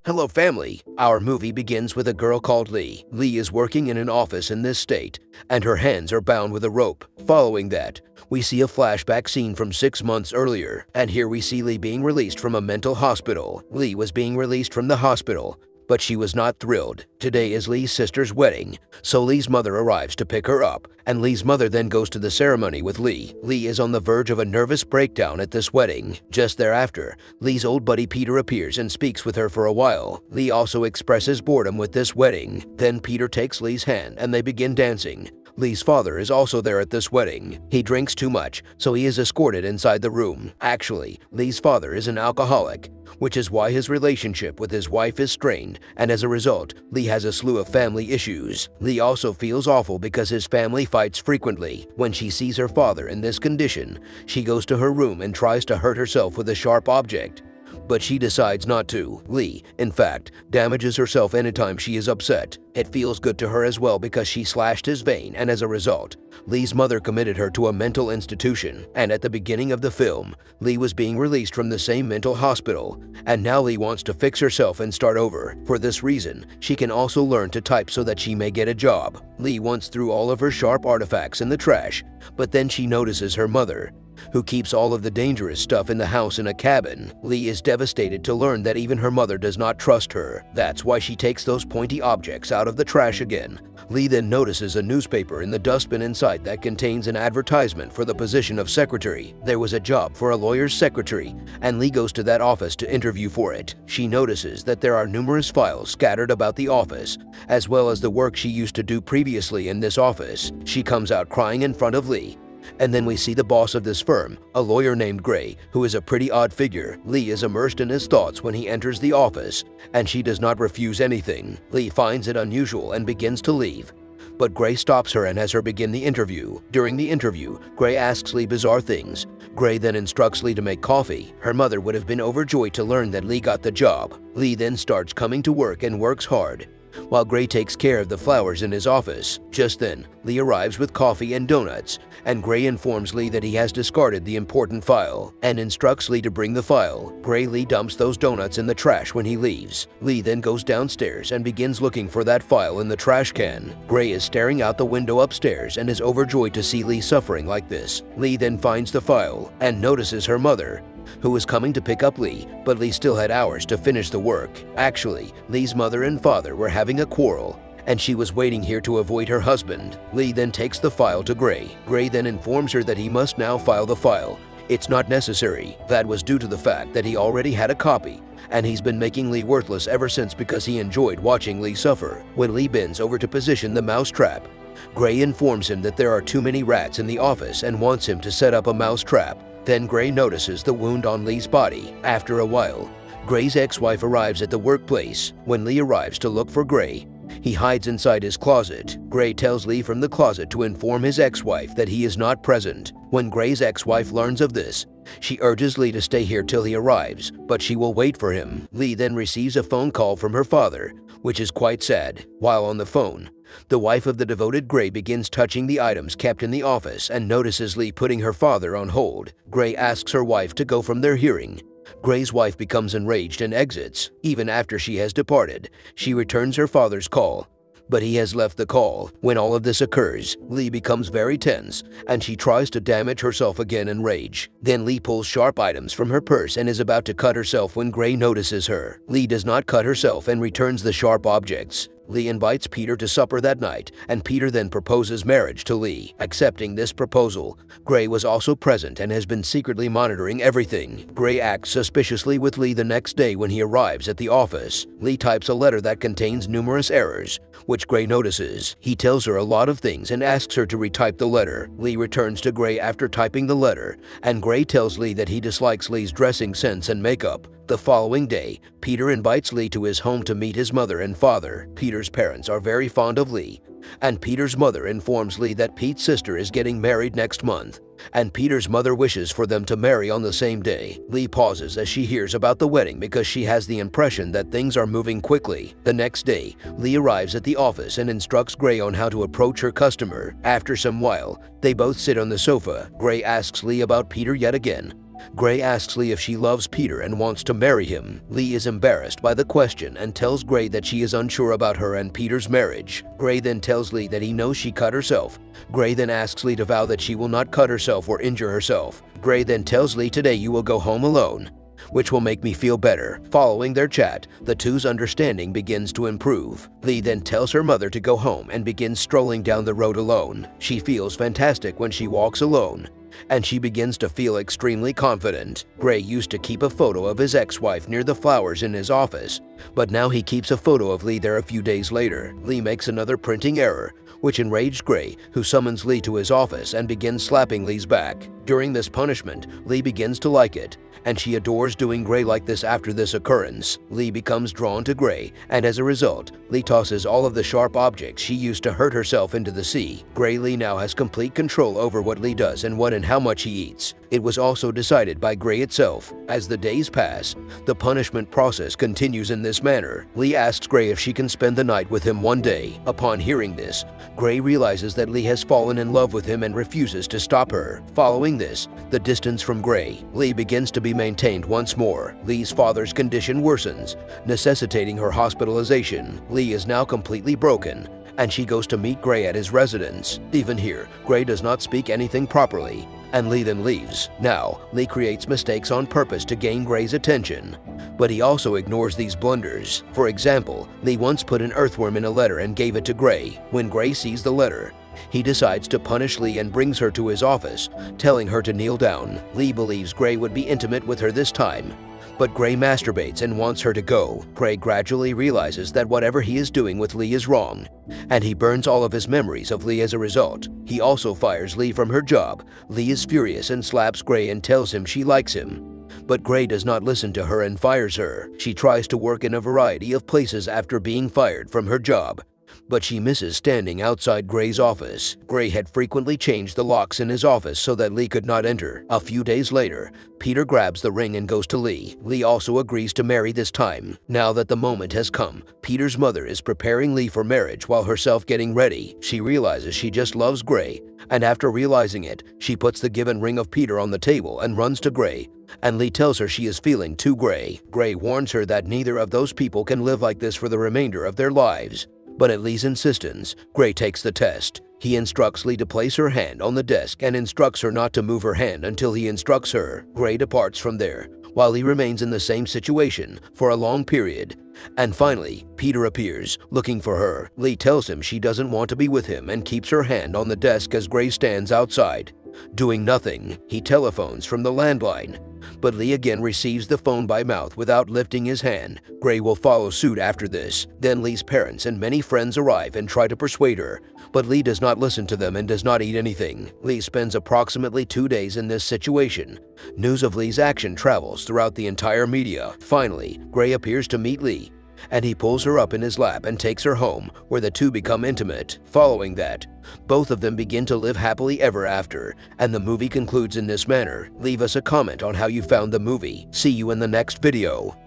Hello family! Our movie begins with a girl called Lee. Lee is working in an office in this state, and her hands are bound with a rope. Following that, we see a flashback scene from 6 months earlier, and here we see Lee being released from a mental hospital. Lee was being released from the hospital, but she was not thrilled. Today is Lee's sister's wedding, so Lee's mother arrives to pick her up, and Lee's mother then goes to the ceremony with Lee. Lee is on the verge of a nervous breakdown at this wedding. Just thereafter, Lee's old buddy Peter appears and speaks with her for a while. Lee also expresses boredom with this wedding. Then Peter takes Lee's hand and they begin dancing. Lee's father is also there at this wedding. He drinks too much, so he is escorted inside the room. Actually, Lee's father is an alcoholic, which is why his relationship with his wife is strained, and as a result, Lee has a slew of family issues. Lee also feels awful because his family fights frequently. When she sees her father in this condition, she goes to her room and tries to hurt herself with a sharp object. But she decides not to. Lee, in fact, damages herself anytime she is upset. It feels good to her as well because she slashed his vein, and as a result, Lee's mother committed her to a mental institution. And at the beginning of the film, Lee was being released from the same mental hospital, and now Lee wants to fix herself and start over. For this reason, she can also learn to type so that she may get a job. Lee once threw all of her sharp artifacts in the trash, but then she notices her mother, who keeps all of the dangerous stuff in the house in a cabin. Lee is devastated to learn that even her mother does not trust her. That's why she takes those pointy objects out of the trash again. Lee then notices a newspaper in the dustbin inside that contains an advertisement for the position of secretary. There was a job for a lawyer's secretary, and Lee goes to that office to interview for it. She notices that there are numerous files scattered about the office, as well as the work she used to do previously in this office. She comes out crying in front of Lee. And then we see the boss of this firm, a lawyer named Gray, who is a pretty odd figure. Lee is immersed in his thoughts when he enters the office, and she does not refuse anything. Lee finds it unusual and begins to leave, but Gray stops her and has her begin the interview. During the interview, Gray asks Lee bizarre things. Gray then instructs Lee to make coffee. Her mother would have been overjoyed to learn that Lee got the job. Lee then starts coming to work and works hard, while Gray takes care of the flowers in his office. Just then, Lee arrives with coffee and donuts, and Gray informs Lee that he has discarded the important file, and instructs Lee to bring the file. Lee dumps those donuts in the trash when he leaves. Lee then goes downstairs and begins looking for that file in the trash can. Gray is staring out the window upstairs and is overjoyed to see Lee suffering like this. Lee then finds the file and notices her mother, who was coming to pick up Lee, but Lee still had hours to finish the work. Actually, Lee's mother and father were having a quarrel, and she was waiting here to avoid her husband. Lee then takes the file to Gray. Gray then informs her that he must now file the file. It's not necessary. That was due to the fact that he already had a copy, and he's been making Lee worthless ever since because he enjoyed watching Lee suffer. When Lee bends over to position the mouse trap, Gray informs him that there are too many rats in the office and wants him to set up a mouse trap. Then Gray notices the wound on Lee's body. After a while, Gray's ex-wife arrives at the workplace. When Lee arrives to look for Gray, he hides inside his closet. Gray tells Lee from the closet to inform his ex-wife that he is not present. When Gray's ex-wife learns of this, she urges Lee to stay here till he arrives, but she will wait for him. Lee then receives a phone call from her father, which is quite sad. While on the phone, the wife of the devoted Gray begins touching the items kept in the office and notices Lee putting her father on hold. Gray asks her wife to go from their hearing. Gray's wife becomes enraged and exits. Even after she has departed, she returns her father's call, but he has left the call. When all of this occurs, Lee becomes very tense, and she tries to damage herself again in rage. Then Lee pulls sharp items from her purse and is about to cut herself when Gray notices her. Lee does not cut herself and returns the sharp objects. Lee invites Peter to supper that night, and Peter then proposes marriage to Lee. Accepting this proposal, Gray was also present and has been secretly monitoring everything. Gray acts suspiciously with Lee the next day when he arrives at the office. Lee types a letter that contains numerous errors, which Gray notices. He tells her a lot of things and asks her to retype the letter. Lee returns to Gray after typing the letter, and Gray tells Lee that he dislikes Lee's dressing sense and makeup. The following day, Peter invites Lee to his home to meet his mother and father. Peter's parents are very fond of Lee, and Peter's mother informs Lee that Pete's sister is getting married next month, and Peter's mother wishes for them to marry on the same day. Lee pauses as she hears about the wedding because she has the impression that things are moving quickly. The next day, Lee arrives at the office and instructs Gray on how to approach her customer. After some while, they both sit on the sofa. Gray asks Lee about Peter yet again, Gray asks Lee if she loves Peter and wants to marry him. Lee is embarrassed by the question and tells Gray that she is unsure about her and Peter's marriage. Gray then tells Lee that he knows she cut herself. Gray then asks Lee to vow that she will not cut herself or injure herself. Gray then tells Lee, "Today you will go home alone, which will make me feel better." Following their chat, the two's understanding begins to improve. Lee then tells her mother to go home and begins strolling down the road alone. She feels fantastic when she walks alone, and she begins to feel extremely confident. Gray used to keep a photo of his ex-wife near the flowers in his office, but now he keeps a photo of Lee there a few days later. Lee makes another printing error, which enraged Gray, who summons Lee to his office and begins slapping Lee's back. During this punishment, Lee begins to like it, and she adores doing Gray like this. After this occurrence, Lee becomes drawn to Gray, and as a result, Lee tosses all of the sharp objects she used to hurt herself into the sea. Lee now has complete control over what Lee does and what and how much he eats. It was also decided by Gray itself. As the days pass, the punishment process continues in this manner. Lee asks Gray if she can spend the night with him one day. Upon hearing this, Gray realizes that Lee has fallen in love with him and refuses to stop her. Following this, the distance from Gray, Lee begins to be maintained once more. Lee's father's condition worsens, necessitating her hospitalization. Lee is now completely broken, and she goes to meet Gray at his residence. Even here, Gray does not speak anything properly, and Lee then leaves. Now, Lee creates mistakes on purpose to gain Gray's attention, but he also ignores these blunders. For example, Lee once put an earthworm in a letter and gave it to Gray. When Gray sees the letter, he decides to punish Lee and brings her to his office, telling her to kneel down. Lee believes Gray would be intimate with her this time, but Gray masturbates and wants her to go. Gray gradually realizes that whatever he is doing with Lee is wrong, and he burns all of his memories of Lee as a result. He also fires Lee from her job. Lee is furious and slaps Gray and tells him she likes him, but Gray does not listen to her and fires her. She tries to work in a variety of places after being fired from her job, but she misses standing outside Gray's office. Gray had frequently changed the locks in his office so that Lee could not enter. A few days later, Peter grabs the ring and goes to Lee. Lee also agrees to marry this time. Now that the moment has come, Peter's mother is preparing Lee for marriage while herself getting ready. She realizes she just loves Gray, and after realizing it, she puts the given ring of Peter on the table and runs to Gray, and Lee tells her she is feeling too Gray. Gray warns her that neither of those people can live like this for the remainder of their lives. But at Lee's insistence, Gray takes the test. He instructs Lee to place her hand on the desk and instructs her not to move her hand until he instructs her. Gray departs from there, while Lee remains in the same situation for a long period. And finally, Peter appears, looking for her. Lee tells him she doesn't want to be with him and keeps her hand on the desk as Gray stands outside, doing nothing. He telephones from the landline, but Lee again receives the phone by mouth without lifting his hand. Gray will follow suit after this. Then Lee's parents and many friends arrive and try to persuade her, but Lee does not listen to them and does not eat anything. Lee spends approximately 2 days in this situation. News of Lee's action travels throughout the entire media. Finally, Gray appears to meet Lee, and he pulls her up in his lap and takes her home, where the two become intimate. Following that, both of them begin to live happily ever after, and the movie concludes in this manner. Leave us a comment on how you found the movie. See you in the next video.